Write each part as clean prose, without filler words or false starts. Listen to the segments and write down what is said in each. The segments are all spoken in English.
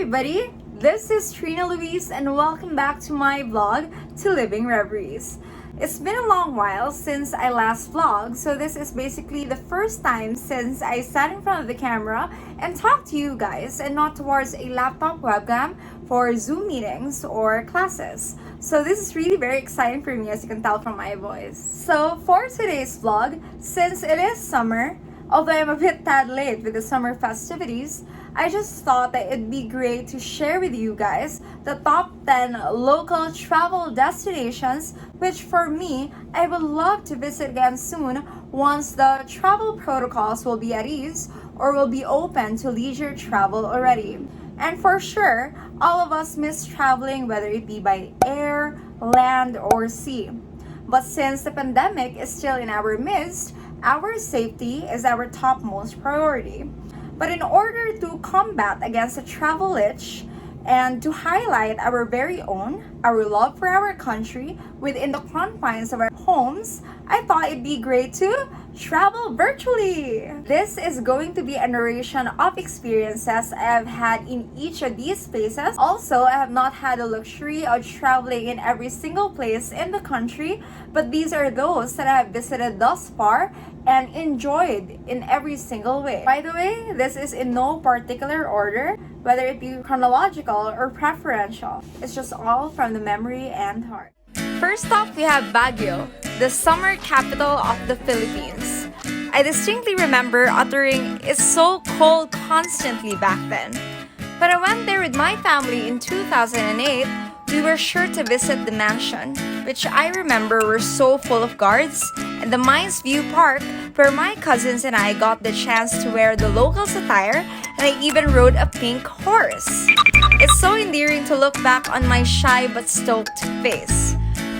everybody! This is Trina Louise and welcome back to my vlog, To Living Reveries. It's been a long while since I last vlogged, so this is basically the first time since I sat in front of the camera and talked to you guys and not towards a laptop webcam for Zoom meetings or classes. So this is really very exciting for me, as you can tell from my voice. So for today's vlog, since it is summer, although I'm a bit tad late with the summer festivities, I just thought that it'd be great to share with you guys the top 10 local travel destinations, which for me, I would love to visit again soon once the travel protocols will be at ease or will be open to leisure travel already. And for sure, all of us miss traveling, whether it be by air, land, or sea. But since the pandemic is still in our midst, our safety is our topmost priority. But in order to combat against the travel itch and to highlight our very own, our love for our country within the confines of our homes, I thought it'd be great to travel virtually. This is going to be a narration of experiences I have had in each of these places. Also, I have not had the luxury of traveling in every single place in the country, but these are those that I have visited thus far and enjoyed in every single way. By the way, this is in no particular order, whether it be chronological or preferential. It's just all from the memory and heart. First off, we have Baguio, the summer capital of the Philippines. I distinctly remember uttering, "It's so cold" constantly back then. When I went there with my family in 2008, we were sure to visit the mansion, which I remember were so full of guards, and the Mines View Park, where my cousins and I got the chance to wear the locals' attire, and I even rode a pink horse. It's so endearing to look back on my shy but stoked face.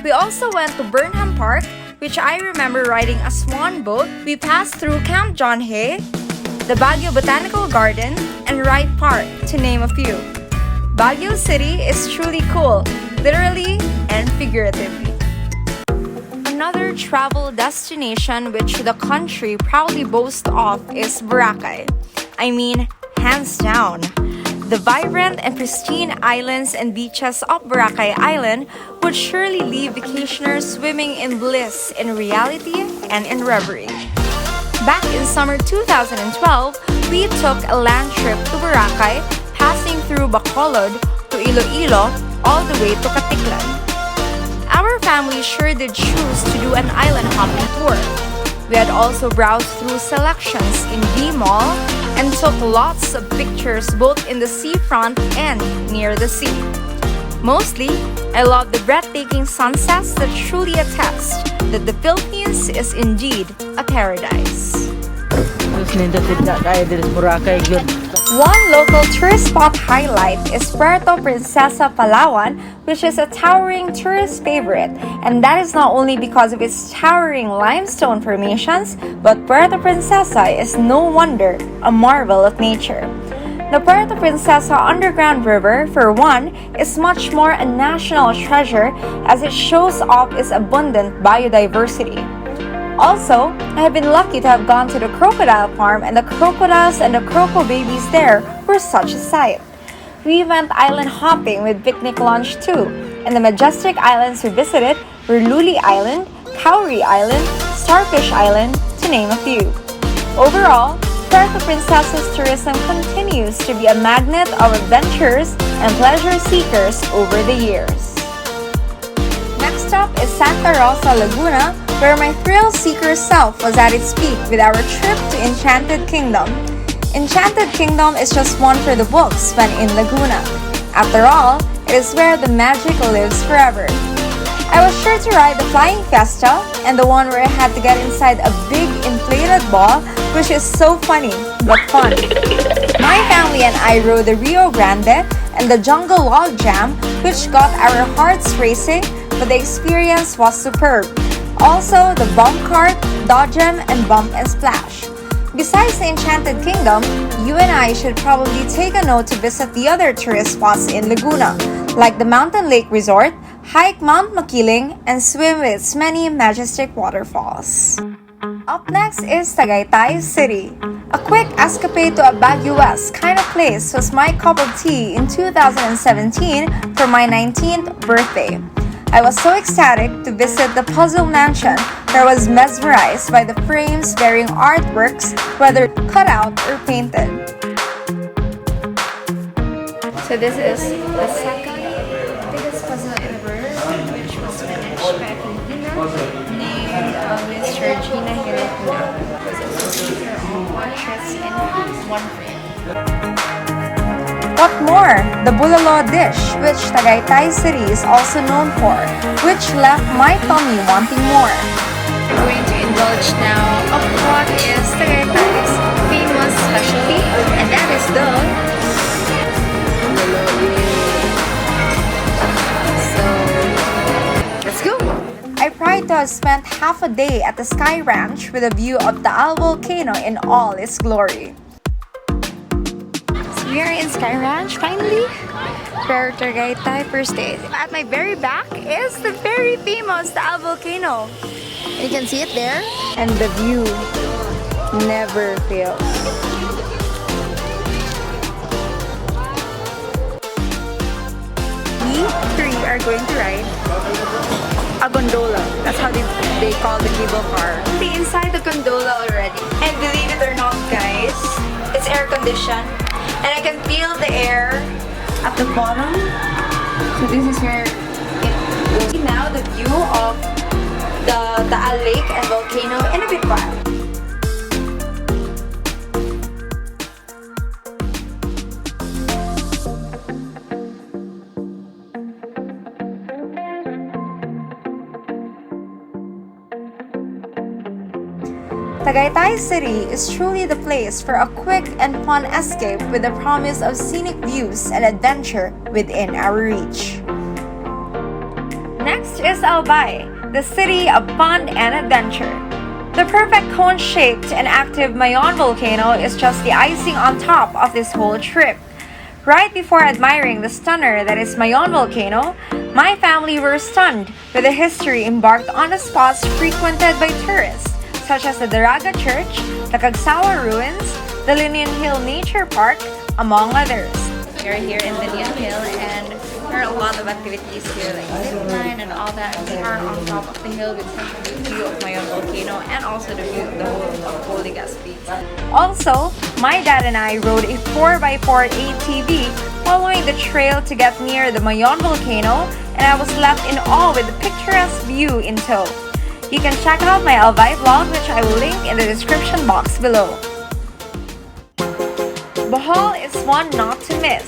We also went to Burnham Park, which I remember riding a swan boat. We passed through Camp John Hay, the Baguio Botanical Garden, and Wright Park, to name a few. Baguio City is truly cool, literally and figuratively. Another travel destination which the country proudly boasts of is Boracay. I mean, hands down. The vibrant and pristine islands and beaches of Boracay Island would surely leave vacationers swimming in bliss, in reality, and in reverie. Back in summer 2012, we took a land trip to Boracay, passing through Bacolod to Iloilo, all the way to Caticlan. Our family sure did choose to do an island hopping tour. We had also browsed through selections in D-Mall and took lots of pictures both in the seafront and near the sea. Mostly, I love the breathtaking sunsets that truly attest that the Philippines is indeed a paradise. One local tourist spot highlight is Puerto Princesa, Palawan, which is a towering tourist favorite, and that is not only because of its towering limestone formations, but Puerto Princesa is no wonder a marvel of nature. The Puerto Princesa Underground River, for one, is much more a national treasure as it shows off its abundant biodiversity. Also, I have been lucky to have gone to the crocodile farm, and the crocodiles and the croco babies there were such a sight. We went island hopping with picnic lunch too, and the majestic islands we visited were Luli Island, Cowrie Island, Starfish Island, to name a few. Overall, Puerto Princesa's tourism continues to be a magnet of adventurers and pleasure seekers over the years. Next up is Santa Rosa, Laguna, where my thrill-seeker self was at its peak with our trip to Enchanted Kingdom. Enchanted Kingdom is just one for the books when in Laguna. After all, it is where the magic lives forever. I was sure to ride the Flying Fiesta and the one where I had to get inside a big inflated ball, which is so funny but fun. My family and I rode the Rio Grande and the Jungle Log Jam, which got our hearts racing, but the experience was superb. Also, the bump cart, dodgem, and bump and splash. Besides the Enchanted Kingdom, you and I should probably take a note to visit the other tourist spots in Laguna, like the Mountain Lake Resort, hike Mount Makiling, and swim with its many majestic waterfalls. Up next is Sagai City, A quick escapade to a Baguio West kind of place was my cup of tea in 2017 for my 19th birthday. I was so ecstatic to visit the Puzzle Mansion where I was mesmerized by the frames bearing artworks, whether cut out or painted. So this is the second biggest puzzle ever, which was finished by a Filipina named Miss Georgina Hirokuna. These are all portraits in one frame. What more? The bulalo dish, which Sagai City is also known for, which left my tummy wanting more. We're going to indulge now of what is Tagaytay's famous specialty, and that is the so let's go! I pride to have spent half a day at the Sky Ranch with a view of the Albay volcano in all its glory. We are in Sky Ranch finally for Tagaytay first day. At my very back is the very famous Albay volcano. You can see it there. And the view never fails. We three are going to ride a gondola. That's how they call the cable car. We're inside the gondola already. And believe it or not, guys, it's air conditioned. And I can feel the air at the bottom. So this is where it goes. Now the view of the lake and volcano in a bit while. Tagaytay City is truly the place for a quick and fun escape with the promise of scenic views and adventure within our reach. Next is Albay, the city of fun and adventure. The perfect cone-shaped and active Mayon volcano is just the icing on top of this whole trip. Right before admiring the stunner that is Mayon volcano, my family were stunned with the history embarked on the spots frequented by tourists, such as the Daraga Church, the Cagsawa Ruins, the Linian Hill Nature Park, among others. We are here in Linian Hill and there are a lot of activities here like zipline and all that. We are on top of the hill with the view of Mayon volcano and also the view of the whole of Holy Gaspee. Also, my dad and I rode a 4x4 ATV following the trail to get near the Mayon volcano, and I was left in awe with the picturesque view in tow. You can check out my Albay vlog, which I will link in the description box below. Bohol is one not to miss.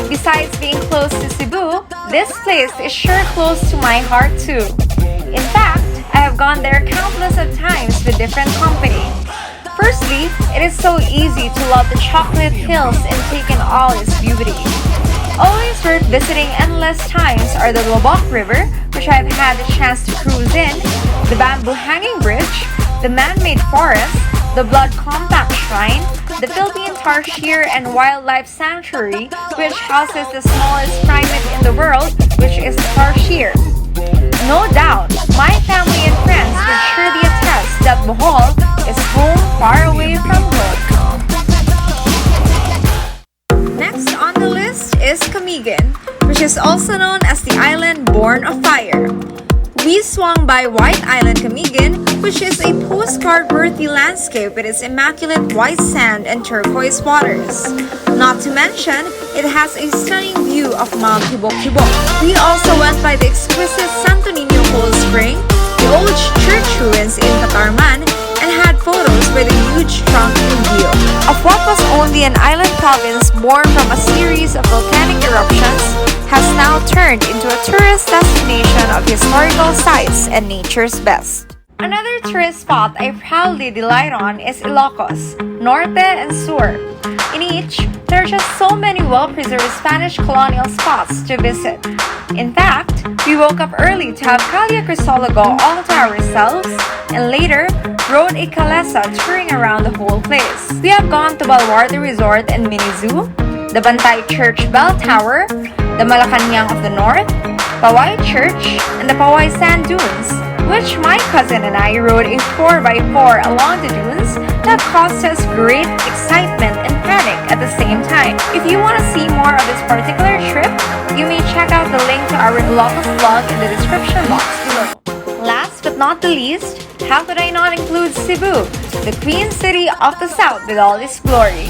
Besides being close to Cebu, this place is sure close to my heart too. In fact, I have gone there countless of times with different company. Firstly, it is so easy to love the chocolate hills and take in all its beauty. Always worth visiting endless times are the Lobok River, which I have had the chance to cruise in, the bamboo hanging bridge, the man-made forest, the Blood Compact Shrine, the Philippine Tarsier and Wildlife Sanctuary, which houses the smallest primate in the world, which is tarsier. No doubt, my family and friends would surely attest that Bohol is home far away from home. Next on the list is Kamigan, which is also known as the island born of fire. We swung by White Island, Kamigan, which is a postcard-worthy landscape with its immaculate white sand and turquoise waters. Not to mention, it has a stunning view of Mount Hibok-Hibok. We also went by the exquisite Santo Niño Cold Spring, the old church ruins in Catarman, and had photos with a huge trunk in view. Of what was only an island province born from a series of volcanic eruptions, has now turned into a tourist destination of historical sites and nature's best. Another tourist spot I proudly delight on is Ilocos, Norte and Sur. In each, there are just so many well-preserved Spanish colonial spots to visit. In fact, we woke up early to have Calia Crisologo all to ourselves, and later rode a calesa touring around the whole place. We have gone to Baluarte Resort and Mini Zoo, the Bantay Church Bell Tower, the Malacanang of the North, Paway Church, and the Paway Sand Dunes, which my cousin and I rode a 4x4 along the dunes that caused us great excitement and panic at the same time. If you want to see more of this particular trip, you may check out the link to our Galapagos vlog in the description box below. Last but not the least, how could I not include Cebu, the Queen City of the South with all its glory.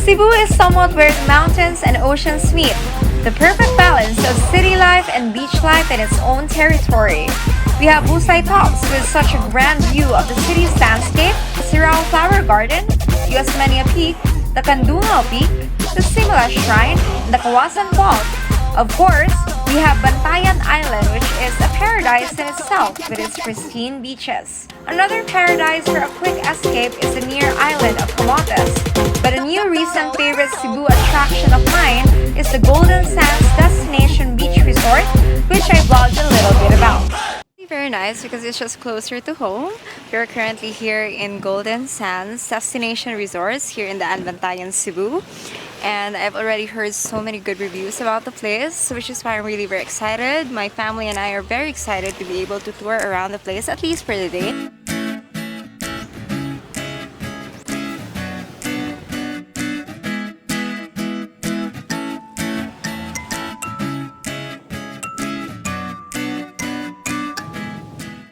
Cebu is somewhat where the mountains and oceans meet, the perfect balance of city life and beach life in its own territory. We have Busay Tops with such a grand view of the city's landscape, the Sirao Flower Garden, US Mania Peak, the Kandungaw Peak, the Simula Shrine, and the Kawasan Vault. Of course, we have Bantayan Island, which is a paradise in itself with its pristine beaches. Another paradise for a quick escape is the near island of Camotes. But a new recent favorite Cebu attraction of mine is the Golden Sands Destination Beach Resort, which I vlogged a little bit about. Very nice because it's just closer to home. We're currently here in Golden Sands Destination Resorts here in the Bantayan, Cebu. And I've already heard so many good reviews about the place, which is why I'm really very excited. My family and I are very excited to be able to tour around the place, at least for the day.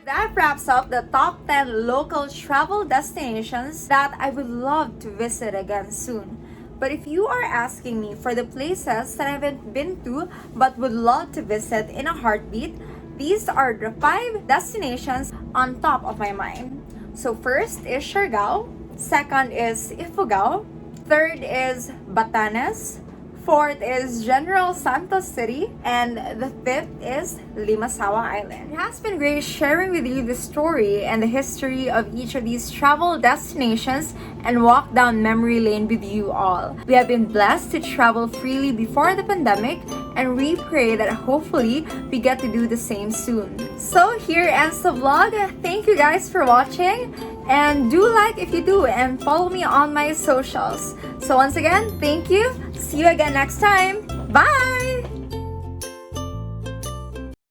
That wraps up the top 10 local travel destinations that I would love to visit again soon. But if you are asking me for the places that I haven't been to but would love to visit in a heartbeat, these are the 5 destinations on top of my mind. So first is Siargao, second is Ifugao, third is Batanes, fourth is General Santos City, and the fifth is Limasawa Island. It has been great sharing with you the story and the history of each of these travel destinations and walk down memory lane with you all. We have been blessed to travel freely before the pandemic, and we pray that hopefully we get to do the same soon. So here ends the vlog. Thank you guys for watching, and do like if you do, and follow me on my socials. So once again, thank you. See you again next time. Bye!